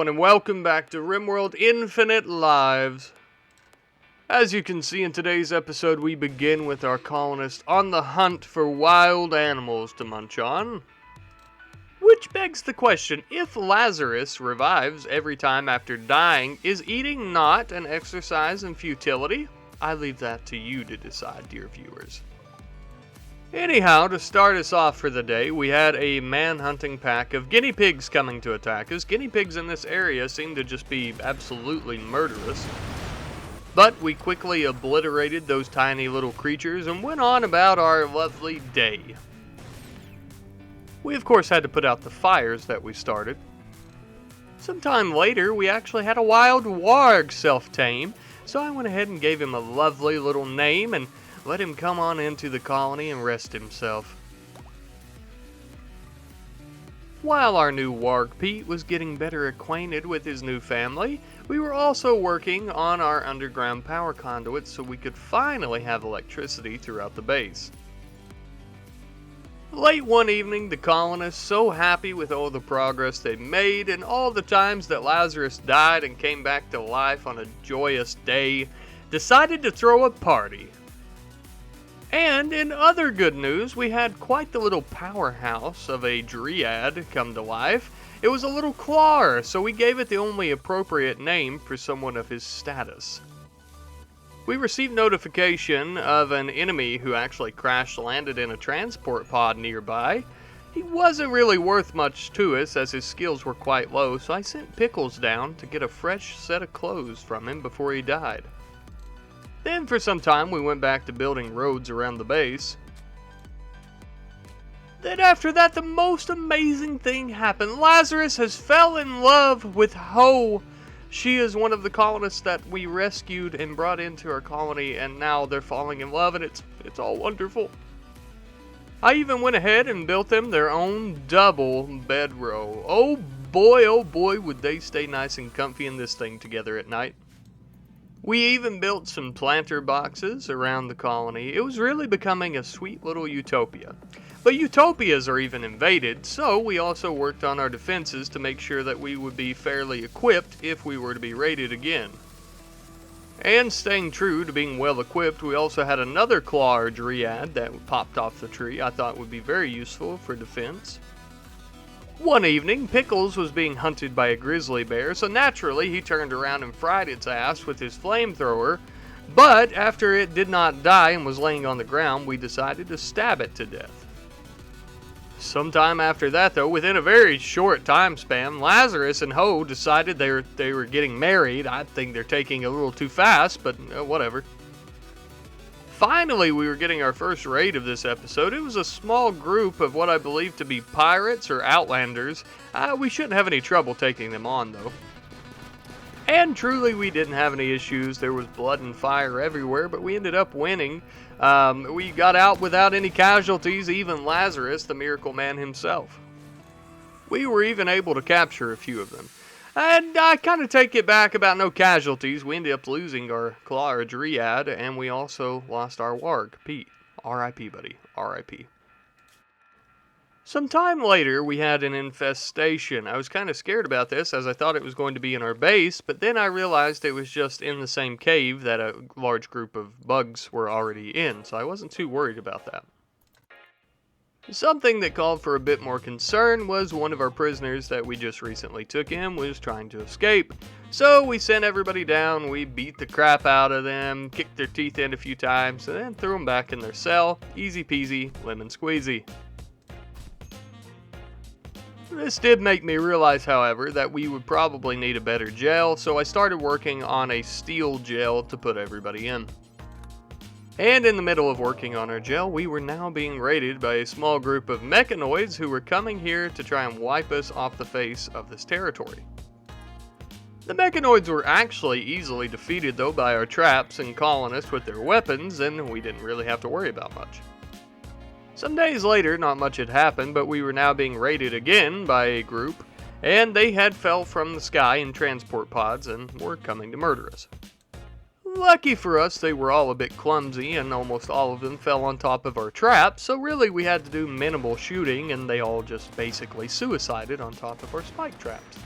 everyone, and welcome back to RimWorld Infinite Lives. As you can see in today's episode, we begin with our colonists on the hunt for wild animals to munch on. Which begs the question, if Lazarus revives every time after dying, is eating not an exercise in futility? I leave that to you to decide, dear viewers. Anyhow, to start us off for the day, we had a man-hunting pack of guinea pigs coming to attack us. Guinea pigs in this area seem to just be absolutely murderous. But we quickly obliterated those tiny little creatures and went on about our lovely day. We of course had to put out the fires that we started. Sometime later, we actually had a wild warg self-tame, so I went ahead and gave him a lovely little name and let him come on into the colony and rest himself. While our new warg Pete was getting better acquainted with his new family, we were also working on our underground power conduits so we could finally have electricity throughout the base. Late one evening, the colonists, so happy with all the progress they made and all the times that Lazarus died and came back to life on a joyous day, decided to throw a party. And in other good news, we had quite the little powerhouse of a dryad come to life. It was a little clawer, so we gave it the only appropriate name for someone of his status. We received notification of an enemy who actually crash-landed in a transport pod nearby. He wasn't really worth much to us as his skills were quite low, so I sent Pickles down to get a fresh set of clothes from him before he died. Then for some time we went back to building roads around the base. Then after that the most amazing thing happened. Lazarus has fell in love with Ho. She is one of the colonists that we rescued and brought into our colony, and now they're falling in love and it's all wonderful. I even went ahead and built them their own double bedroll. Oh boy, would they stay nice and comfy in this thing together at night. We even built some planter boxes around the colony. It was really becoming a sweet little utopia. But utopias are even invaded, so we also worked on our defenses to make sure that we would be fairly equipped if we were to be raided again. And staying true to being well equipped, we also had another claw dryad that popped off the tree I thought would be very useful for defense. One evening, Pickles was being hunted by a grizzly bear, so naturally he turned around and fried its ass with his flamethrower, but after it did not die and was laying on the ground, we decided to stab it to death. Sometime after that though, within a very short time span, Lazarus and Ho decided they were getting married. I think they're taking a little too fast, but whatever. Finally, we were getting our first raid of this episode. It was a small group of what I believe to be pirates or outlanders. We shouldn't have any trouble taking them on, though. And truly, we didn't have any issues. There was blood and fire everywhere, but we ended up winning. We got out without any casualties, even Lazarus, the miracle man himself. We were even able to capture a few of them. And I kind of take it back about no casualties. We ended up losing our claw dryad, and we also lost our warg, Pete. R.I.P., buddy. R.I.P. Some time later, we had an infestation. I was kind of scared about this, as I thought it was going to be in our base, but then I realized it was just in the same cave that a large group of bugs were already in, so I wasn't too worried about that. Something that called for a bit more concern was one of our prisoners that we just recently took in was trying to escape. So we sent everybody down, we beat the crap out of them, kicked their teeth in a few times, and then threw them back in their cell. Easy peasy, lemon squeezy. This did make me realize, however, that we would probably need a better jail, so I started working on a steel jail to put everybody in. And in the middle of working on our jail, we were now being raided by a small group of mechanoids who were coming here to try and wipe us off the face of this territory. The mechanoids were actually easily defeated though by our traps and colonists with their weapons, and we didn't really have to worry about much. Some days later, not much had happened, but we were now being raided again by a group, and they had fell from the sky in transport pods and were coming to murder us. Lucky for us, they were all a bit clumsy and almost all of them fell on top of our traps, so really we had to do minimal shooting and they all just basically suicided on top of our spike traps.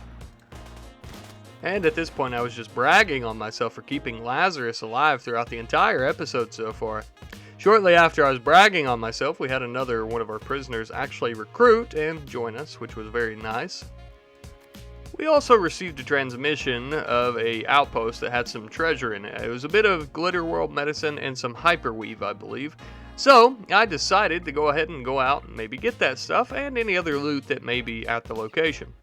And at this point I was just bragging on myself for keeping Lazarus alive throughout the entire episode so far. Shortly after I was bragging on myself, we had another one of our prisoners actually recruit and join us, which was very nice. We also received a transmission of a outpost that had some treasure in it. It was a bit of Glitter World medicine and some hyperweave, I believe. So I decided to go ahead and go out and maybe get that stuff and any other loot that may be at the location.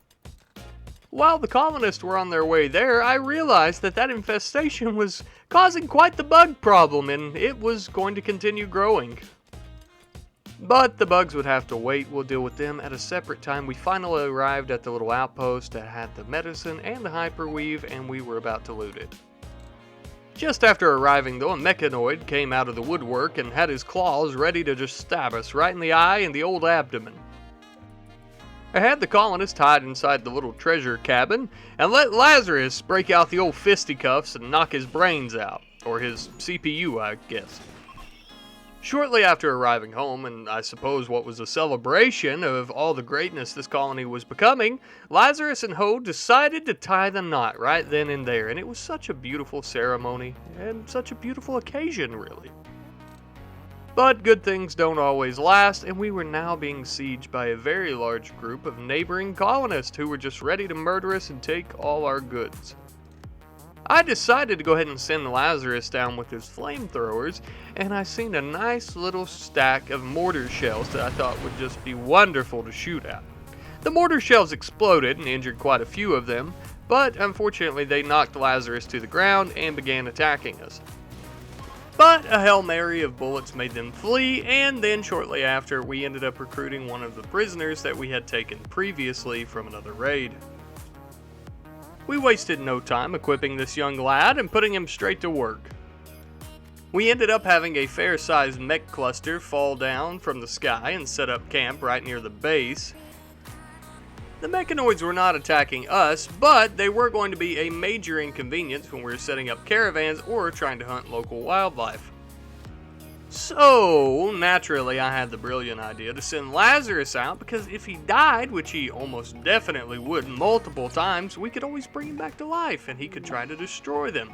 While the colonists were on their way there, I realized that that infestation was causing quite the bug problem and it was going to continue growing. But the bugs would have to wait. We'll deal with them at a separate time. We finally arrived at the little outpost that had the medicine and the hyperweave, and we were about to loot it. Just after arriving though, a mechanoid came out of the woodwork and had his claws ready to just stab us right in the eye and the old abdomen. I had the colonists hide inside the little treasure cabin and let Lazarus break out the old fisticuffs and knock his brains out. Or his CPU, I guess. Shortly after arriving home, and I suppose what was a celebration of all the greatness this colony was becoming, Lazarus and Ho decided to tie the knot right then and there, and it was such a beautiful ceremony, and such a beautiful occasion, really. But good things don't always last, and we were now being sieged by a very large group of neighboring colonists who were just ready to murder us and take all our goods. I decided to go ahead and send Lazarus down with his flamethrowers, and I seen a nice little stack of mortar shells that I thought would just be wonderful to shoot at. The mortar shells exploded and injured quite a few of them, but unfortunately they knocked Lazarus to the ground and began attacking us. But a Hail Mary of bullets made them flee, and then shortly after we ended up recruiting one of the prisoners that we had taken previously from another raid. We wasted no time equipping this young lad and putting him straight to work. We ended up having a fair-sized mech cluster fall down from the sky and set up camp right near the base. The mechanoids were not attacking us, but they were going to be a major inconvenience when we were setting up caravans or trying to hunt local wildlife. So, naturally, I had the brilliant idea to send Lazarus out, because if he died, which he almost definitely would multiple times, we could always bring him back to life, and he could try to destroy them.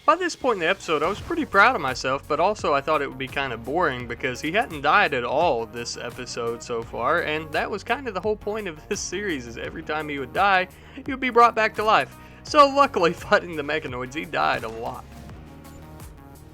By this point in the episode, I was pretty proud of myself, but also I thought it would be kind of boring, because he hadn't died at all this episode so far, and that was kind of the whole point of this series, is every time he would die, he would be brought back to life. So luckily, fighting the mechanoids, he died a lot.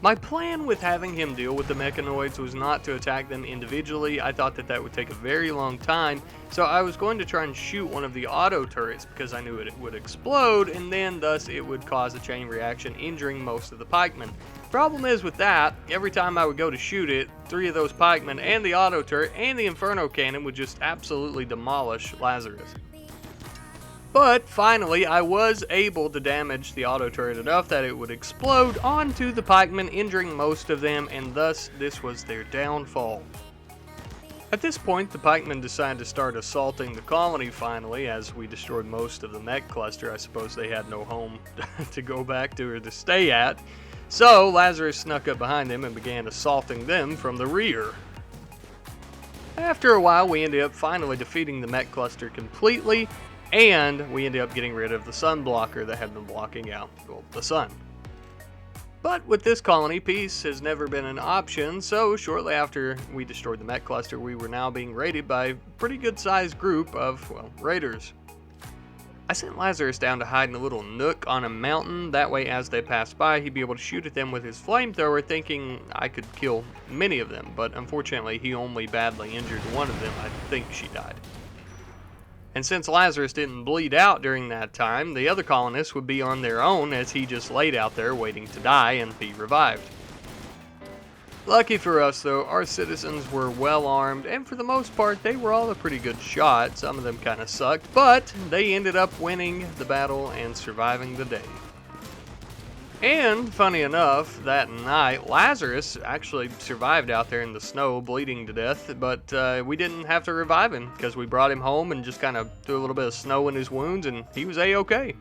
My plan with having him deal with the mechanoids was not to attack them individually. I thought that would take a very long time, so I was going to try and shoot one of the auto turrets because I knew it would explode, and then thus it would cause a chain reaction, injuring most of the pikemen. Problem is with that, every time I would go to shoot it, 3 of those pikemen and the auto turret and the inferno cannon would just absolutely demolish Lazarus. But finally, I was able to damage the auto turret enough that it would explode onto the pikemen, injuring most of them, and thus this was their downfall. At this point, the pikemen decided to start assaulting the colony finally, as we destroyed most of the mech cluster. I suppose they had no home to go back to or to stay at. So Lazarus snuck up behind them and began assaulting them from the rear. After a while, we ended up finally defeating the mech cluster completely, and we ended up getting rid of the sun blocker that had been blocking out, well, the sun. But with this colony, peace has never been an option, so shortly after we destroyed the mech cluster, we were now being raided by a pretty good sized group of, well, raiders. I sent Lazarus down to hide in a little nook on a mountain. That way, as they passed by, he'd be able to shoot at them with his flamethrower, thinking I could kill many of them. But unfortunately, he only badly injured one of them. I think she died. And since Lazarus didn't bleed out during that time, the other colonists would be on their own as he just laid out there waiting to die and be revived. Lucky for us though, our citizens were well armed, and for the most part they were all a pretty good shot. Some of them kind of sucked, but they ended up winning the battle and surviving the day. And funny enough, that night Lazarus actually survived out there in the snow, bleeding to death, but we didn't have to revive him because we brought him home and just kind of threw a little bit of snow in his wounds and he was a-okay.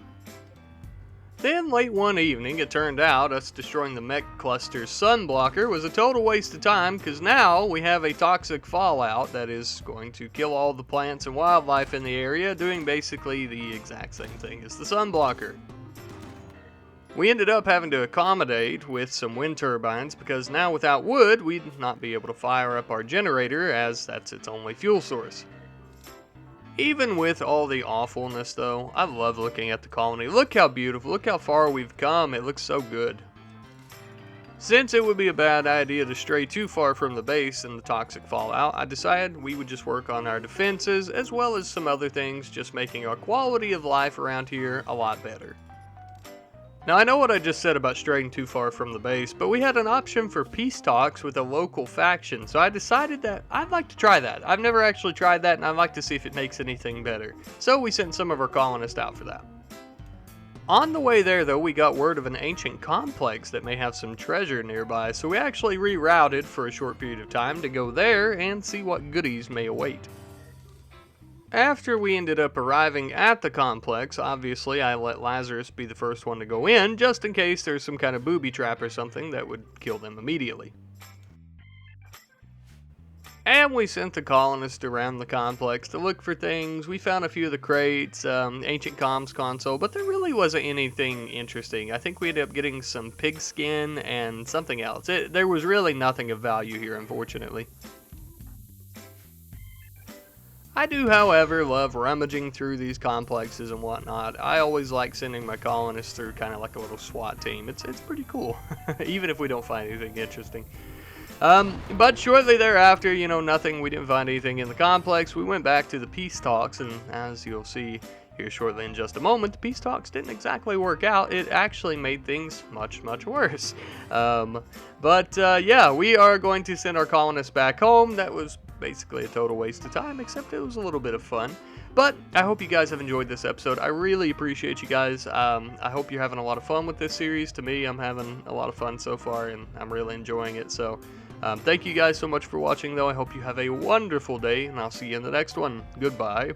Then late one evening, it turned out us destroying the Mech cluster's sun blocker was a total waste of time, because now we have a toxic fallout that is going to kill all the plants and wildlife in the area, doing basically the exact same thing as the sun blocker. We ended up having to accommodate with some wind turbines, because now without wood we'd not be able to fire up our generator, as that's its only fuel source. Even with all the awfulness though, I love looking at the colony. Look how beautiful, look how far we've come, it looks so good. Since it would be a bad idea to stray too far from the base and the toxic fallout, I decided we would just work on our defenses as well as some other things, just making our quality of life around here a lot better. Now I know what I just said about straying too far from the base, but we had an option for peace talks with a local faction, so I decided that I'd like to try that. I've never actually tried that, and I'd like to see if it makes anything better. So we sent some of our colonists out for that. On the way there though, we got word of an ancient complex that may have some treasure nearby, so we actually rerouted for a short period of time to go there and see what goodies may await. After we ended up arriving at the complex, obviously I let Lazarus be the first one to go in, just in case there's some kind of booby trap or something that would kill them immediately. And we sent the colonists around the complex to look for things. We found a few of the crates, ancient comms console, but there really wasn't anything interesting. I think we ended up getting some pig skin and something else. There was really nothing of value here, unfortunately. I do, however, love rummaging through these complexes and whatnot. I always like sending my colonists through kind of like a little SWAT team. It's pretty cool, even if we don't find anything interesting. But shortly thereafter, we didn't find anything in the complex. We went back to the peace talks, and as you'll see here shortly in just a moment, the peace talks didn't exactly work out. It actually made things much, much worse. Yeah, we are going to send our colonists back home. That was basically a total waste of time, except it was a little bit of fun. But I hope you guys have enjoyed this episode. I really appreciate you guys. I hope you're having a lot of fun with this series. To me, I'm having a lot of fun so far, and I'm really enjoying it. So thank you guys so much for watching, though. I hope you have a wonderful day, and I'll see you in the next one. Goodbye.